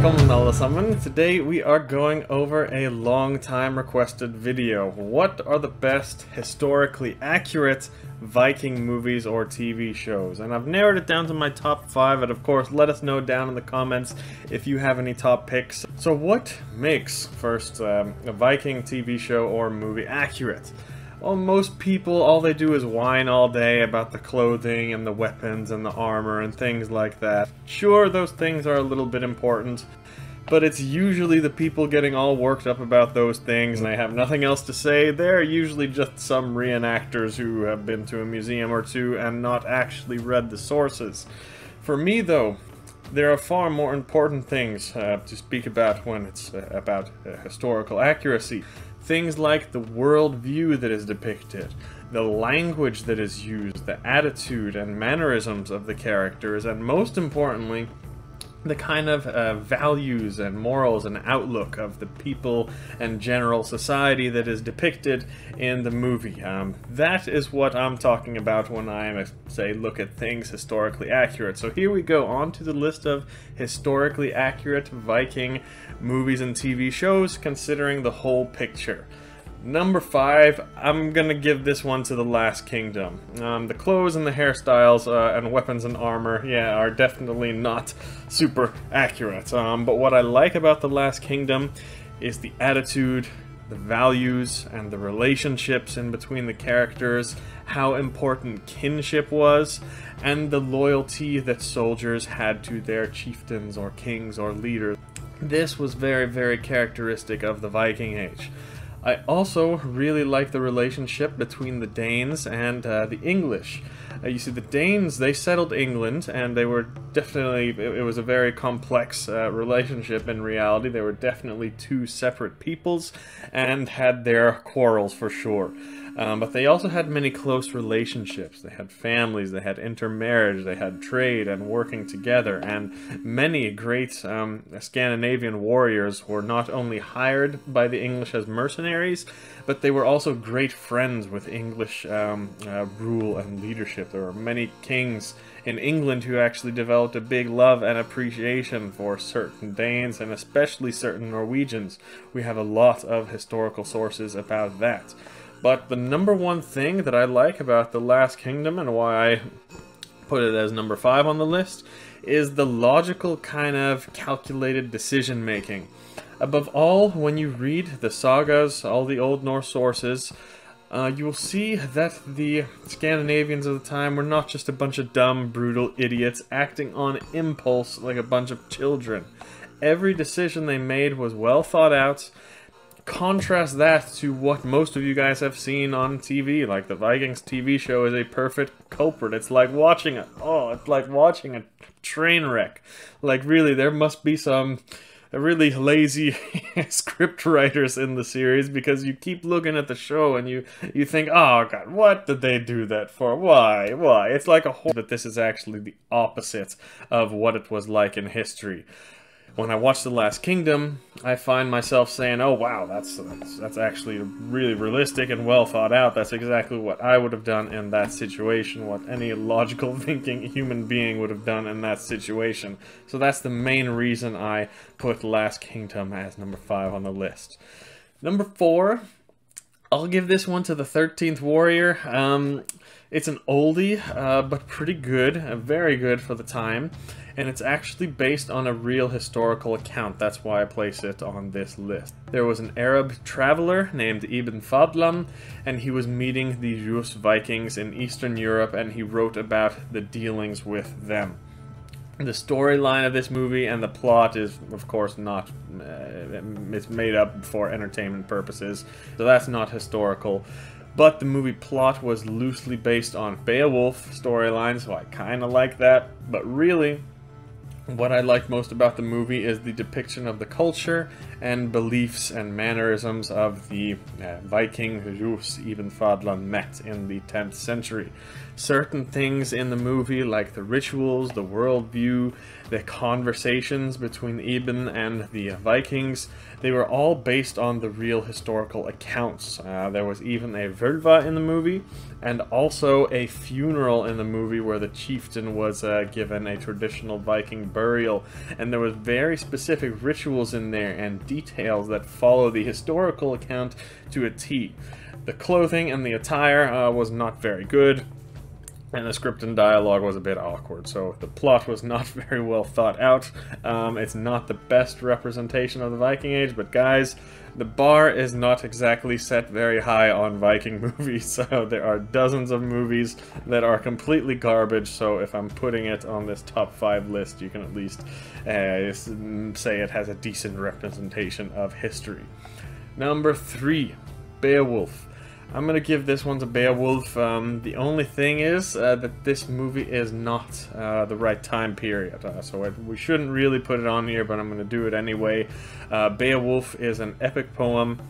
Welcome alle sammen. Today we are going over a long time requested video. What are the best historically accurate Viking movies or TV shows? And I've narrowed it down to my top 5, and of course let us know down in the comments if you have any top picks. So what makes first a Viking TV show or movie accurate? Well, most people, all they do is whine all day about the clothing and the weapons and the armor and things like that. Sure, those things are a little bit important, but it's usually the people getting all worked up about those things and they have nothing else to say. They're usually just some reenactors who have been to a museum or two and not actually read the sources. For me, though, there are far more important things to speak about when it's about historical accuracy. Things like the worldview that is depicted, the language that is used, the attitude and mannerisms of the characters, and most importantly, the kind of values and morals and outlook of the people and general society that is depicted in the movie. That is what I'm talking about when I say look at things historically accurate. So here we go, on to the list of historically accurate Viking movies and TV shows, considering the whole picture. Number 5, I'm gonna give this one to The Last Kingdom. The clothes and the hairstyles and weapons and armor, yeah, are definitely not super accurate. But what I like about The Last Kingdom is the attitude, the values, and the relationships in between the characters, how important kinship was, and the loyalty that soldiers had to their chieftains or kings or leaders. This was very, very characteristic of the Viking Age. I also really like the relationship between the Danes and the English. You see, the Danes, they settled England, and they were definitely, it was a very complex relationship in reality. They were definitely two separate peoples and had their quarrels for sure. But they also had many close relationships. They had families, they had intermarriage, they had trade and working together, and many great Scandinavian warriors were not only hired by the English as mercenaries, but they were also great friends with English rule and leadership. There were many kings in England who actually developed a big love and appreciation for certain Danes, and especially certain Norwegians. We have a lot of historical sources about that. But the number one thing that I like about The Last Kingdom, and why I put it as number 5 on the list, is the logical kind of calculated decision making. Above all, when you read the sagas, all the Old Norse sources, you will see that the Scandinavians of the time were not just a bunch of dumb, brutal idiots acting on impulse like a bunch of children. Every decision they made was well thought out. Contrast that to what most of you guys have seen on TV, like the Vikings TV show is a perfect culprit. It's like watching a train wreck. Like, really, there must be some really lazy script writers in the series, because you keep looking at the show and you think, oh god, what did they do that for? Why? It's like a whole, but this is actually the opposite of what it was like in history. When I watch The Last Kingdom, I find myself saying, oh wow, that's actually really realistic and well thought out. That's exactly what I would have done in that situation, what any logical thinking human being would have done in that situation. So that's the main reason I put The Last Kingdom as number 5 on the list. Number 4, I'll give this one to The 13th Warrior. It's an oldie, but pretty good, very good for the time. And it's actually based on a real historical account. That's why I place it on this list. There was an Arab traveler named Ibn Fadlan, and he was meeting the Rus Vikings in Eastern Europe, and he wrote about the dealings with them. The storyline of this movie and the plot is, of course, not, it's made up for entertainment purposes, so that's not historical. But the movie plot was loosely based on Beowulf storyline, so I kind of like that. But really, what I like most about the movie is the depiction of the culture and beliefs and mannerisms of the Viking Rus Ibn Fadlan met in the 10th century. Certain things in the movie, like the rituals, the worldview, the conversations between Ibn and the Vikings, they were all based on the real historical accounts. There was even a vulva in the movie, and also a funeral in the movie where the chieftain was given a traditional Viking burial, and there was very specific rituals in there and details that follow the historical account to a T. The clothing and the attire was not very good, and the script and dialogue was a bit awkward, so the plot was not very well thought out. It's not the best representation of the Viking Age, but guys, the bar is not exactly set very high on Viking movies, so there are dozens of movies that are completely garbage, so if I'm putting it on this top 5 list, you can at least say it has a decent representation of history. Number 3, Beowulf. I'm going to give this one to Beowulf. The only thing is that this movie is not the right time period, so we shouldn't really put it on here, but I'm going to do it anyway. Beowulf is an epic poem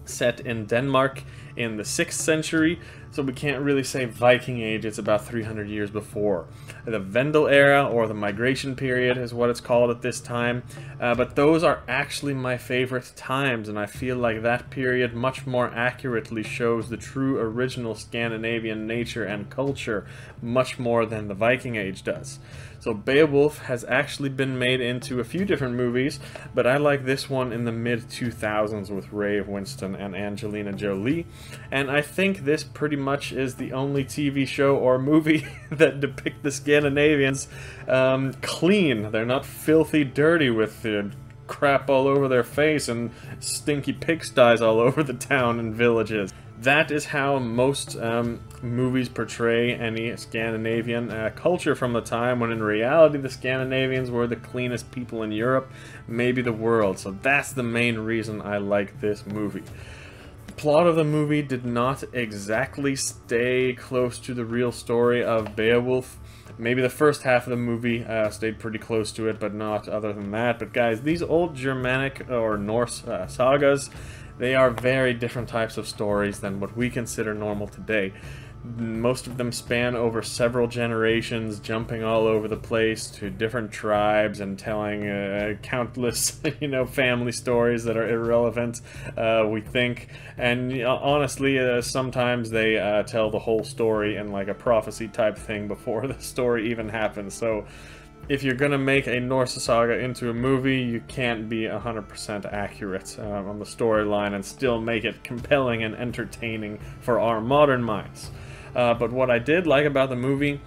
set in Denmark in the 6th century, so we can't really say Viking Age, it's about 300 years before. The Vendel era, or the migration period, is what it's called at this time, but those are actually my favorite times, and I feel like that period much more accurately shows the true original Scandinavian nature and culture, much more than the Viking Age does. So Beowulf has actually been made into a few different movies, but I like this one in the mid-2000s with Ray Winston and Angelina Jolie, and I think this pretty much is the only TV show or movie that depict the Scandinavians clean. They're not filthy dirty with crap all over their face and stinky pigsties all over the town and villages. That is how most movies portray any Scandinavian culture from the time, when in reality the Scandinavians were the cleanest people in Europe, maybe the world. So that's the main reason I like this movie. The plot of the movie did not exactly stay close to the real story of Beowulf. Maybe the first half of the movie stayed pretty close to it, but not other than that. But guys, these old Germanic or Norse sagas, they are very different types of stories than what we consider normal today. Most of them span over several generations, jumping all over the place to different tribes and telling countless, family stories that are irrelevant, we think. And honestly, sometimes they tell the whole story in like a prophecy type thing before the story even happens. So if you're gonna make a Norse saga into a movie, you can't be 100% accurate on the storyline and still make it compelling and entertaining for our modern minds. But what I did like about the movie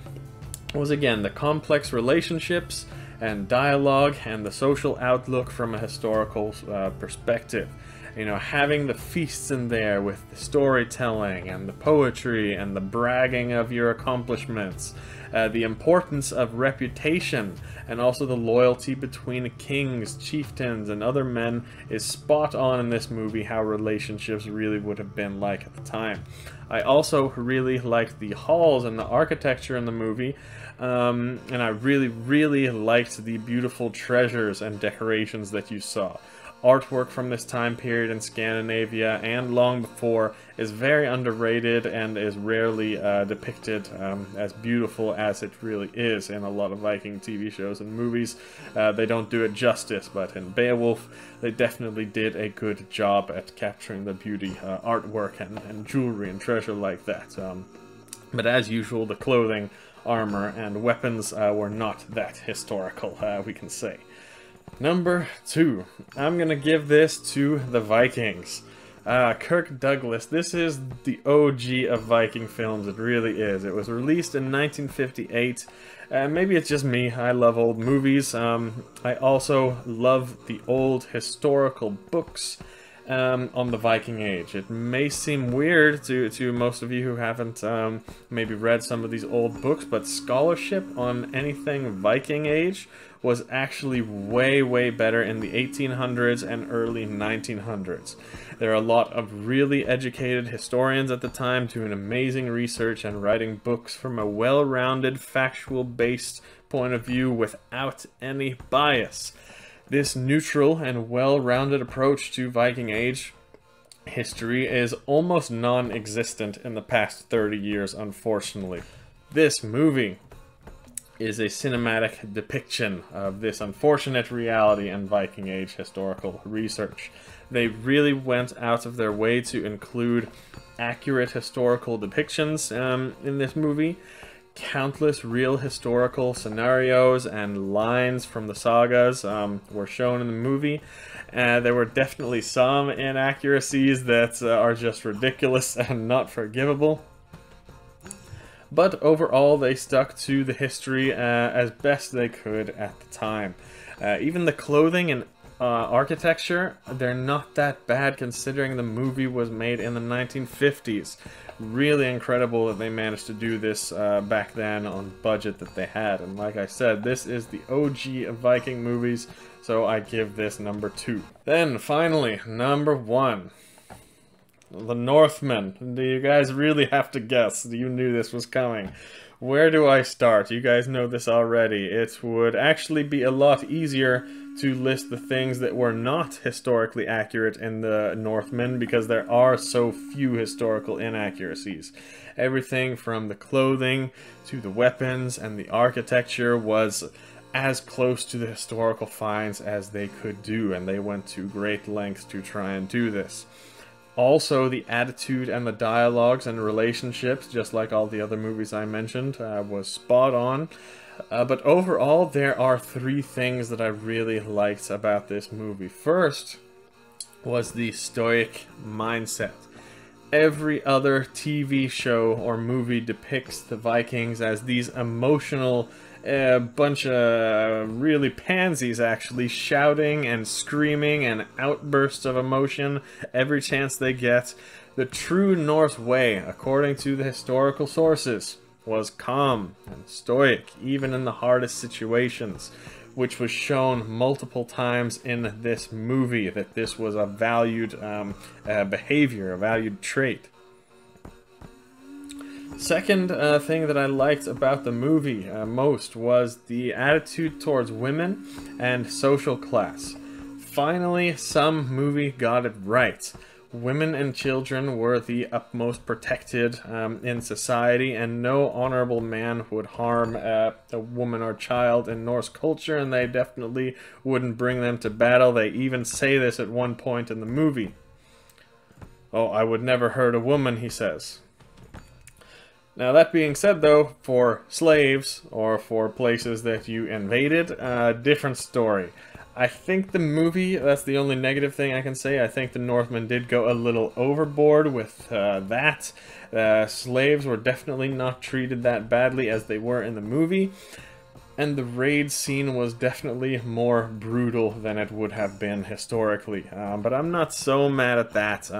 was, again, the complex relationships and dialogue and the social outlook from a historical perspective. Having the feasts in there with the storytelling and the poetry and the bragging of your accomplishments, the importance of reputation, and also the loyalty between kings, chieftains, and other men is spot on in this movie, how relationships really would have been like at the time. I also really liked the halls and the architecture in the movie, and I really liked the beautiful treasures and decorations that you saw. Artwork from this time period in Scandinavia and long before is very underrated and is rarely depicted as beautiful as it really is in a lot of Viking TV shows and movies. They don't do it justice, but in Beowulf they definitely did a good job at capturing the beauty, artwork and jewelry and treasure like that. But as usual, the clothing, armor, and weapons were not that historical, we can say. Number 2, I'm gonna give this to the Vikings. Kirk Douglas, this is the OG of Viking films, it really is. It was released in 1958. Maybe it's just me, I love old movies. I also love the old historical books on the Viking Age. It may seem weird to most of you who haven't maybe read some of these old books, but scholarship on anything Viking Age was actually way better in the 1800s and early 1900s. There are a lot of really educated historians at the time doing amazing research and writing books from a well-rounded, factual-based point of view without any bias. This neutral and well-rounded approach to Viking Age history is almost non-existent in the past 30 years, unfortunately. This movie is a cinematic depiction of this unfortunate reality in Viking Age historical research. They really went out of their way to include accurate historical depictions in this movie, Countless real historical scenarios and lines from the sagas were shown in the movie. There were definitely some inaccuracies that are just ridiculous and not forgivable. But overall, they stuck to the history as best they could at the time. Even the clothing and architecture, they're not that bad considering the movie was made in the 1950s. Really incredible that they managed to do this back then on budget that they had. And like I said, this is the OG of Viking movies, so I give this number 2. Then finally, number 1. The Northmen. Do you guys really have to guess? You knew this was coming. Where do I start? You guys know this already. It would actually be a lot easier to list the things that were not historically accurate in the Northmen because there are so few historical inaccuracies. Everything from the clothing to the weapons and the architecture was as close to the historical finds as they could do, and they went to great lengths to try and do this. Also, the attitude and the dialogues and relationships, just like all the other movies I mentioned, was spot on. But overall, there are 3 things that I really liked about this movie. First was the stoic mindset. Every other TV show or movie depicts the Vikings as these emotional bunch of really pansies, actually, shouting and screaming and outbursts of emotion every chance they get. The true Norse way, according to the historical sources, was calm and stoic, even in the hardest situations, which was shown multiple times in this movie, that this was a valued behavior, a valued trait. Second thing that I liked about the movie most was the attitude towards women and social class. Finally, some movie got it right. Women and children were the utmost protected in society, and no honorable man would harm a woman or child in Norse culture, and they definitely wouldn't bring them to battle. They even say this at one point in the movie. "Oh, I would never hurt a woman," he says. Now, that being said, though, for slaves, or for places that you invaded, different story. I think the movie, that's the only negative thing I can say, I think the Northmen did go a little overboard with that. Slaves were definitely not treated that badly as they were in the movie. And the raid scene was definitely more brutal than it would have been historically. But I'm not so mad at that,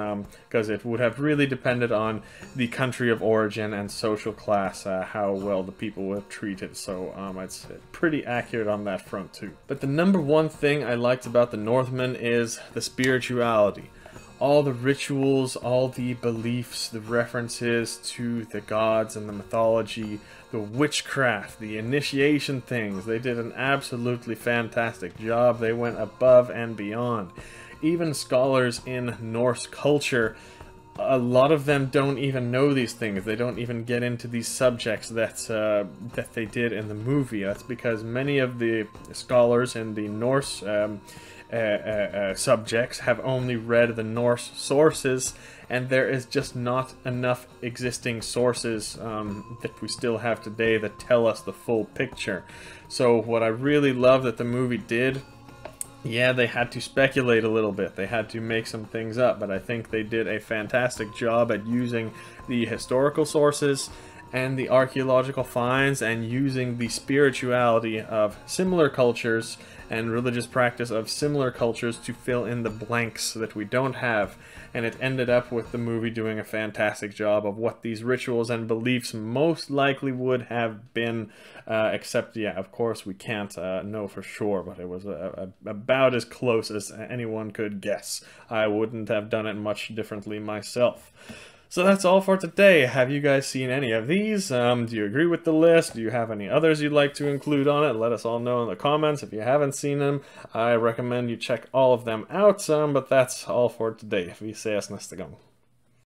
because it would have really depended on the country of origin and social class, how well the people were treated. So it's pretty accurate on that front too. But the number 1 thing I liked about the Northmen is the spirituality. All the rituals, all the beliefs, the references to the gods and the mythology, the witchcraft, the initiation things. They did an absolutely fantastic job. They went above and beyond. Even scholars in Norse culture, a lot of them don't even know these things. They don't even get into these subjects that they did in the movie. That's because many of the scholars in the Norse subjects have only read the Norse sources, and there is just not enough existing sources that we still have today that tell us the full picture. So what I really love that the movie did, yeah, they had to speculate a little bit, they had to make some things up, but I think they did a fantastic job at using the historical sources and the archaeological finds and using the spirituality of similar cultures and religious practice of similar cultures to fill in the blanks that we don't have. And it ended up with the movie doing a fantastic job of what these rituals and beliefs most likely would have been, except, yeah, of course we can't know for sure, but it was about as close as anyone could guess. I wouldn't have done it much differently myself. So that's all for today. Have you guys seen any of these? Do you agree with the list? Do you have any others you'd like to include on it? Let us all know in the comments. If you haven't seen them, I recommend you check all of them out. But that's all for today. Vi ses nästa gång.